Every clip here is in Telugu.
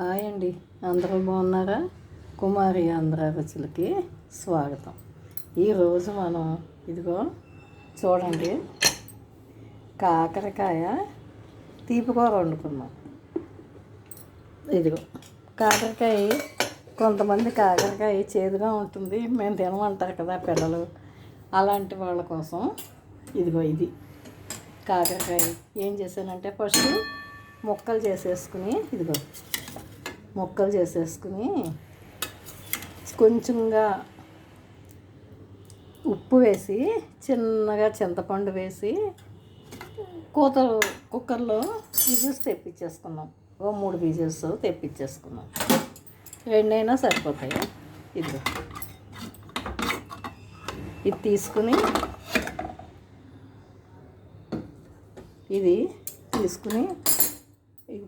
హాయ్ అండి, అందరూ బాగున్నారా? కుమారి ఆంధ్ర రుచులకి స్వాగతం. ఈరోజు మనం ఇదిగో చూడండి, కాకరకాయ తీపి కూర వండుకున్నాం. ఇదిగో కాకరకాయ, కొంతమంది కాకరకాయ చేదుగా ఉంటుంది, మేము తినమంటారు కదా పిల్లలు, అలాంటి వాళ్ళ కోసం ఇదిగో ఇది కాకరకాయ. ఏం చేశానంటే ఫస్ట్ ముక్కలు చేసేసుకుని, ఇదిగో ముక్కలు చేసేసుకుని కొంచెంగా ఉప్పు వేసి, చిన్నగా చింతపండు వేసి కుక్కర్లో విజిల్స్ తెప్పించేసుకున్నాం. ఓ 3 విజిల్స్ తెప్పించేసుకున్నాం. 2 అయినా సరిపోతాయి. ఇది తీసుకుని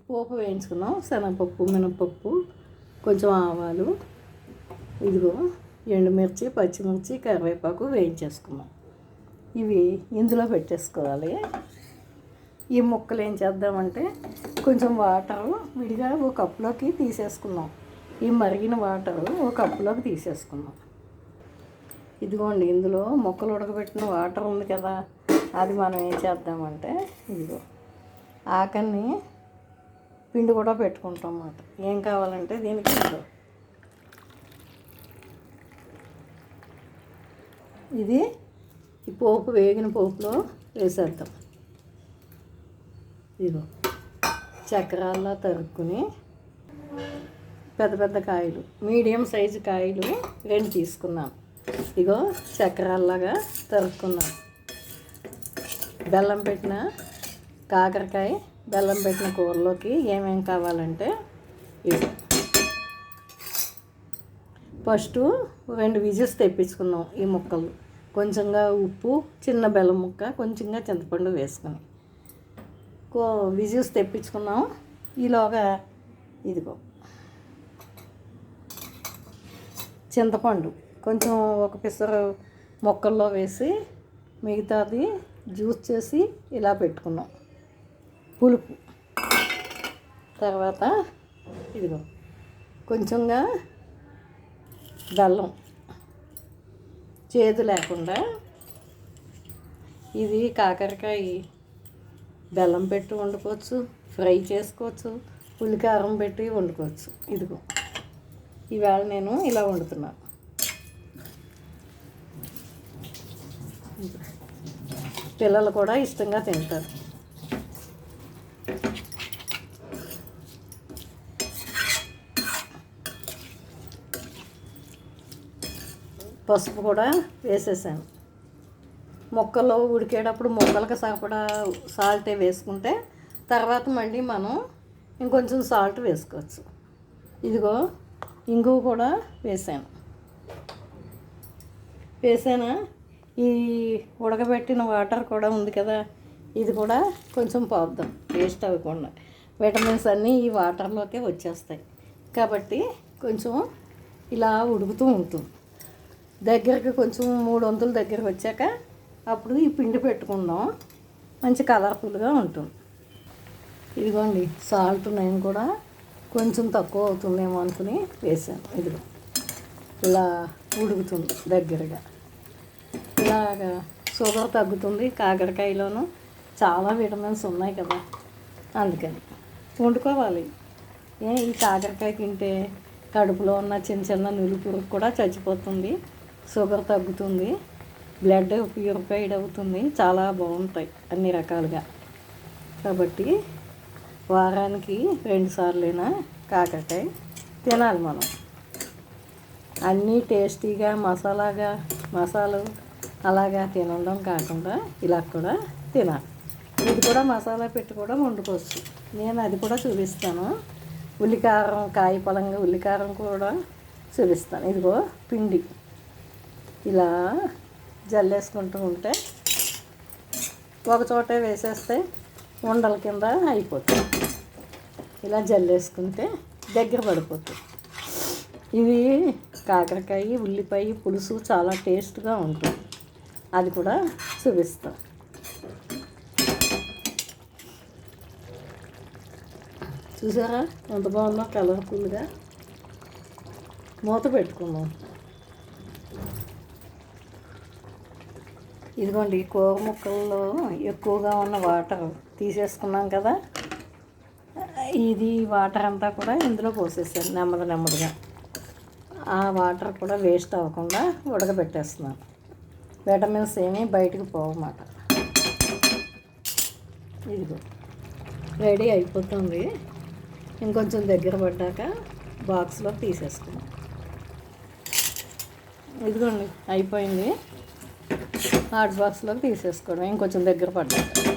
పోపు వేయించుకున్నాం. శనగపప్పు, మినపప్పు, కొంచెం ఆవాలు, ఇదిగో ఎండుమిర్చి, పచ్చిమిర్చి, కరివేపాకు వేయించేసుకున్నాం. ఇవి ఇందులో పెట్టేసుకోవాలి. ఈ ముక్కలు ఏం చేద్దామంటే కొంచెం వాటరు విడిగా ఒక కప్పులోకి తీసేసుకున్నాం. ఈ మరిగిన వాటరు ఒక కప్పులోకి తీసేసుకున్నాం. ఇదిగోండి, ఇందులో ముక్కలు ఉడకబెట్టిన వాటర్ ఉంది కదా, అది మనం ఏం చేద్దామంటే ఇదిగో ఆకన్ని పిండి కూడా పెట్టుకుంటాం అన్నమాట. ఏం కావాలంటే దీనికి ఇది ఈ పోపు, వేగిన పోపులో వేసేద్దాం. ఇదిగో చక్రాల్లో తరుక్కుని పెద్ద పెద్ద కాయలు, మీడియం సైజు కాయలు 2 తీసుకున్నాం. ఇగో చక్రాల్లాగా తరుక్కున్నాం. బెల్లం పెట్టిన కాకరకాయ, బెల్లం పెట్టిన కూరలోకి ఏమేం కావాలంటే ఇది ఫస్ట్ 2 విజిల్స్ తెప్పించుకున్నాం. ఈ ముక్కలు కొంచెంగా ఉప్పు, చిన్న బెల్లం ముక్క, కొంచెంగా చింతపండు వేసుకుని విజిల్స్ తెప్పించుకున్నాం. ఈలోగా ఇదిగో చింతపండు కొంచెం ఒక పిసరు మొక్కల్లో వేసి, మిగతాది జ్యూస్ చేసి ఇలా పెట్టుకున్నాం. పులుపు తర్వాత ఇదిగో కొంచెంగా బెల్లం, చేదు లేకుండా. ఇది కాకరకాయ బెల్లం పెట్టి వండుకోవచ్చు, ఫ్రై చేసుకోవచ్చు, ఉల్లికారం పెట్టి వండుకోవచ్చు. ఇదిగో ఇవాళ నేను ఇలా వండుతున్నాను. పిల్లలు కూడా ఇష్టంగా తింటారు. పసుపు కూడా వేసేసాను. మొక్కలు ఉడికేటప్పుడు మొక్కలకు సరిపడా సాల్టే వేసుకుంటే తర్వాత మళ్ళీ మనం ఇంకొంచెం సాల్ట్ వేసుకోవచ్చు. ఇదిగో ఇంగువ కూడా వేసాను. ఈ ఉడకబెట్టిన వాటర్ కూడా ఉంది కదా, ఇది కూడా కొంచెం పోద్దాం, వేస్ట్ అవ్వకుండా. విటమిన్స్ అన్నీ ఈ వాటర్లోకే వచ్చేస్తాయి కాబట్టి కొంచెం ఇలా ఉడుకుతూ ఉంటుంది. దగ్గరికి కొంచెం 3 వంతుల దగ్గరికి వచ్చాక అప్పుడు ఈ పిండి పెట్టుకుందాం, మంచి కలర్ఫుల్గా ఉంటుంది. ఇదిగోండి సాల్ట్ నేను కూడా కొంచెం తక్కువ అవుతుందేమో అనుకుని వేసాను. ఇదిగో ఇలా ఉడుకుతుంది దగ్గరగా. ఇలాగా షుగర్ తగ్గుతుంది. కాకరకాయలోనూ చాలా విటమిన్స్ ఉన్నాయి కదా, అందుకని వండుకోవాలి. ఈ కాకరకాయ తింటే కడుపులో ఉన్న చిన్న చిన్న నులుపురు కూడా చచ్చిపోతుంది, షుగర్ తగ్గుతుంది, బ్లడ్ ప్యూరిఫైడ్ అవుతుంది. చాలా బాగుంటాయి అన్ని రకాలుగా. కాబట్టి వారానికి 2 సార్లైనా కాకరకాయ తినాలి మనం. అన్నీ టేస్టీగా మసాలు అలాగా తినడం కాకుండా ఇలా కూడా తినాలి. ఇది కూడా మసాలా పెట్టి కూడా వండుకోవచ్చు. నేను అది కూడా చూపిస్తాను. ఉల్లికారం, కాయ పలంగా ఉల్లికారం కూడా చూపిస్తాను. ఇదిగో పిండి ఇలా జల్లేసుకుంటూ ఉంటే ఒక చోటే వేసేస్తే ఉండల కింద అయిపోతుంది. ఇలా జల్లేసుకుంటే దగ్గర పడిపోతుంది. ఇవి కాకరకాయ, ఉల్లిపాయ పులుసు చాలా టేస్ట్గా ఉంటుంది. అది కూడా చూపిస్తాం. చూసారా ఎంత బాగుందో కలర్ఫుల్గా. మూత పెట్టుకుందాం. ఇదిగోండి కూర ముక్కల్లో ఎక్కువగా ఉన్న వాటర్ తీసేసుకున్నాం కదా, ఇది వాటర్ అంతా కూడా ఇందులో పోసేసాను నెమ్మదిగా. ఆ వాటర్ కూడా వేస్ట్ అవ్వకుండా ఉడకబెట్టేస్తున్నాను. విటమిన్స్ ఏమీ బయటకు పోవన్నమాట. ఇదిగో రెడీ అయిపోతుంది. ఇంకొంచెం దగ్గర పడ్డాక బాక్స్లో తీసేసుకున్నాం. ఇదిగోండి అయిపోయింది. హాట్ బాక్స్లోకి తీసేసుకోవడం ఇంకొంచెం దగ్గర పడ్డాక.